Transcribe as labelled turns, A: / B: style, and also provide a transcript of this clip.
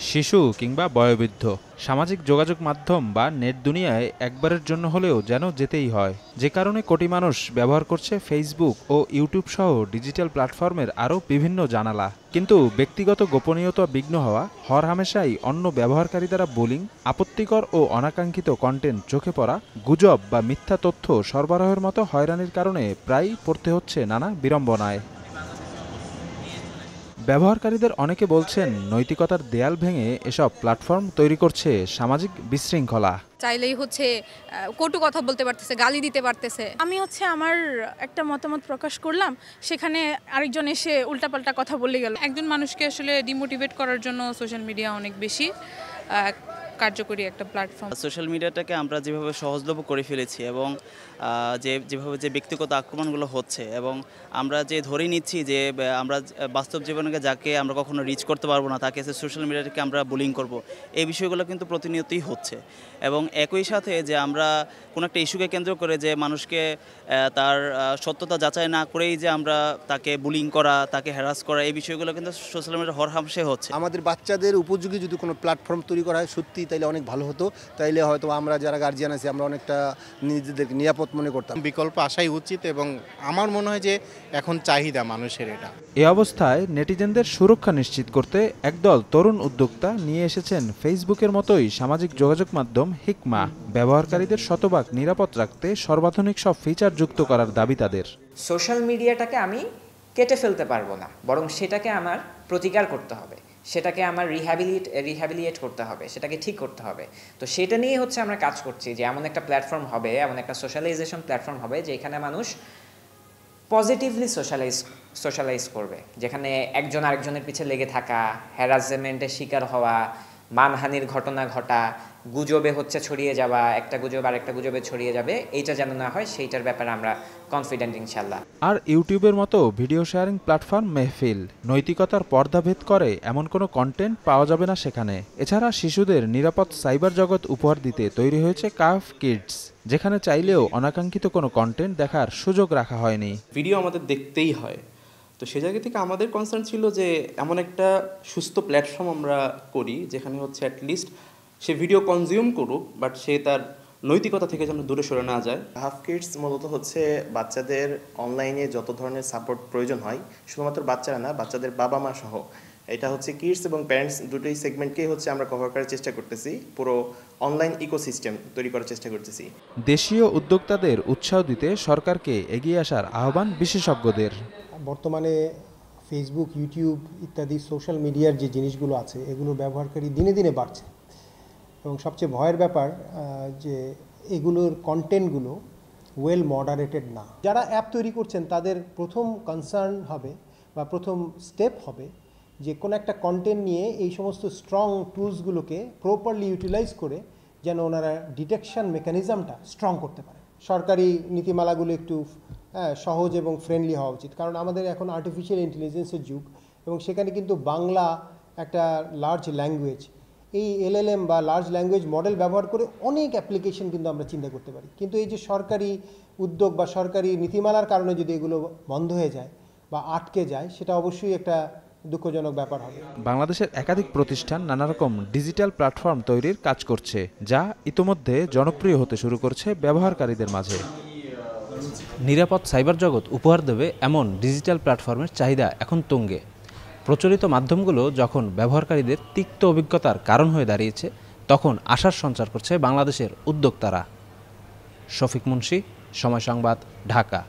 A: শিশু কিংবা বয়োবৃদ্ধ, সামাজিক যোগাযোগ মাধ্যম বা নেট দুনিয়ায় একবারের জন্য হলেও যেন যেতেই হয়। যে কারণে কোটি মানুষ ব্যবহার করছে ফেসবুক ও ইউটিউব সহ ডিজিটাল প্ল্যাটফর্মের আরও বিভিন্ন জানালা। কিন্তু ব্যক্তিগত গোপনীয়তা বিঘ্ন হওয়া, হরহামেশাই অন্য ব্যবহারকারী দ্বারা বুলিং, আপত্তিকর ও অনাকাঙ্ক্ষিত কন্টেন্ট চোখে পড়া, গুজব বা মিথ্যা তথ্য সরবরাহের মতো হয়রানির কারণে প্রায়ই পড়তে হচ্ছে নানা বিড়ম্বনায়। ব্যবহারকারীদের অনেকে বলছেন, নৈতিকতার দেয়াল ভেঙে এসব প্ল্যাটফর্ম তৈরি করছে সামাজিক বিশৃঙ্খলা।
B: চাইলেই কটু কথা বলতে পারতেছে, গালি দিতে পারতেছে।
C: আমি আমার একটা মতামত প্রকাশ করলাম, সেখানে আরেকজন এসে উল্টাপাল্টা কথা বলে গেল।
D: একজন মানুষকে আসলে ডিমোটিভেট করার জন্য সোশ্যাল মিডিয়া অনেক বেশি কার্যকরী একটা প্ল্যাটফর্ম।
E: সোশ্যাল মিডিয়াটাকে আমরা যেভাবে সহজলভ্য করে ফেলেছি এবং যেভাবে ব্যক্তিগত আক্রমণগুলো হচ্ছে, এবং আমরা যে ধরে নিচ্ছি যে আমরা বাস্তব জীবনে যাকে আমরা কখনো রিচ করতে পারবো না, তাকে সোশ্যাল মিডিয়াটাকে আমরা বুলিং করব, এই বিষয়গুলো কিন্তু প্রতিনিয়তই হচ্ছে। এবং একই সাথে যে আমরা কোনো একটা ইস্যুকে কেন্দ্র করে যে মানুষকে তার সত্যতা যাচাই না করেই যে আমরা তাকে বুলিং করা, তাকে হ্যারাস করা, এই বিষয়গুলো কিন্তু সোশ্যাল মিডিয়ার হরহামেশাই হচ্ছে।
F: আমাদের বাচ্চাদের উপযোগী যদি কোনো প্ল্যাটফর্ম তৈরি করা হয় সত্যি, তাইলে অনেক ভালো হতো। তাইলে হয়তো আমরা যারা গার্জিয়ান আছি আমরা অনেকটা নিজেদেরকে নিরাপদ মনে করতাম।
G: বিকল্প আসাই উচিত এবং আমার মনে হয় যে এখন চাহিদা মানুষের এটা।
A: এ অবস্থায় নেটিজেনদের সুরক্ষা নিশ্চিত করতে একদল তরুণ উদ্যোক্তা নিয়ে এসেছেন ফেসবুকের মতোই সামাজিক যোগাযোগ মাধ্যম হিকমা। ব্যবহারকারীদের শতভাগ নিরাপদ রাখতে সর্বাধুনিক সব ফিচার যুক্ত করার দাবি তাদের।
H: সোশ্যাল মিডিয়াটাকে আমি কেটে ফেলতে পারবো না, বরং সেটাকে আমার প্রতিকার করতে হবে, সেটাকে আমার রিহ্যাবিলিয়েট করতে হবে, সেটাকে ঠিক করতে হবে। তো সেটা নিয়ে আমরা কাজ করছি যে এমন একটা প্ল্যাটফর্ম হবে, এমন একটা সোশ্যালাইজেশন প্ল্যাটফর্ম হবে যেখানে মানুষ পজিটিভলি সোশ্যালাইজ করবে, যেখানে একজন আরেকজনের পিছে লেগে থাকা, হ্যারাসমেন্টের শিকার হওয়া, মানহানির ঘটনা ঘটা, গুজবে ছড়িয়ে যাওয়া, একটা গুজব আর একটা গুজবে ছড়িয়ে যাবে, এইটা যেন না হয়, সেইটার ব্যাপারে আমরা কনফিডেন্ট ইনশাল্লাহ।
A: আর ইউটিউবের মতো ভিডিও শেয়ারিং প্ল্যাটফর্ম মেহফিল, নৈতিকতার পর্দাভেদ করে এমন কোনো কন্টেন্ট পাওয়া যাবে না সেখানে। এছাড়া শিশুদের নিরাপদ সাইবার জগৎ উপহার দিতে তৈরি হয়েছে কাফ কিডস, যেখানে চাইলেও অনাকাঙ্ক্ষিত কোনো কন্টেন্ট দেখার সুযোগ রাখা হয়নি।
I: ভিডিও আমাদের দেখতেই হয়, তো সে জায়গা থেকে আমাদের কনসার্ন ছিল যে এমন একটা সুস্থ প্ল্যাটফর্ম আমরা করি যেখানে অ্যাটলিস্ট সে ভিডিও কনজিউম করুক, বাট সে তার নৈতিকতা থেকে যেন দূরে সরে না যায়।
J: হাফ কিডস মূলত বাচ্চাদের অনলাইনে যত ধরনের সাপোর্ট প্রয়োজন হয়, শুধুমাত্র বাচ্চারা না, বাচ্চাদের বাবা মা সহ, এটা কিডস এবং প্যারেন্টস দুটোই সেগমেন্টকেই আমরা কভার করার চেষ্টা করতেছি, পুরো অনলাইন ইকোসিস্টেম তৈরি করার চেষ্টা করতেছি।
A: দেশীয় উদ্যোক্তাদের উৎসাহ দিতে সরকারকে এগিয়ে আসার আহ্বান বিশেষজ্ঞদের।
K: বর্তমানে ফেসবুক, ইউটিউব ইত্যাদি সোশ্যাল মিডিয়ার যে জিনিসগুলো আছে, এগুলো ব্যবহারকারী দিনে দিনে বাড়ছে, এবং সবচেয়ে ভয়ের ব্যাপার যে এগুলোর কন্টেন্টগুলো ওয়েল মডারেটেড না। যারা অ্যাপ তৈরি করছেন তাদের প্রথম কনসার্ন হবে বা প্রথম স্টেপ হবে যে কোনো একটা কন্টেন্ট নিয়ে এই সমস্ত স্ট্রং টুলসগুলোকে প্রপারলি ইউটিলাইজ করে যেন ওনারা ডিটেকশন মেকানিজমটা স্ট্রং করতে পারে। সরকারি নীতিমালাগুলো একটু সহজ এবং ফ্রেন্ডলি হওয়া উচিত, কারণ আমাদের এখন আর্টিফিশিয়াল ইন্টেলিজেন্সের যুগ, এবং সেখানে কিন্তু বাংলা একটা লার্জ ল্যাঙ্গুয়েজ, এই এলএলএম বা লার্জ ল্যাঙ্গুয়েজ মডেল ব্যবহার করে অনেক অ্যাপ্লিকেশন কিন্তু আমরা চিন্তা করতে পারি। কিন্তু এই যে সরকারি উদ্যোগ বা সরকারি নীতিমালার কারণে যদি এগুলো বন্ধ হয়ে যায় বা আটকে যায়, সেটা অবশ্যই একটা দুঃখজনক ব্যাপার হবে।
A: বাংলাদেশের একাধিক প্রতিষ্ঠান নানা রকম ডিজিটাল প্ল্যাটফর্ম তৈরির কাজ করছে, যা ইতোমধ্যে জনপ্রিয় হতে শুরু করছে ব্যবহারকারীদের মাঝে। নিরাপদ সাইবার জগৎ উপহার দেবে এমন ডিজিটাল প্ল্যাটফর্মের চাহিদা এখন তুঙ্গে। প্রচলিত মাধ্যমগুলো যখন ব্যবহারকারীদের তিক্ত অভিজ্ঞতার কারণ হয়ে দাঁড়িয়েছে, তখন আশার সঞ্চার করছে বাংলাদেশের উদ্যোক্তারা। শফিক মুন্সি, সময় সংবাদ, ঢাকা।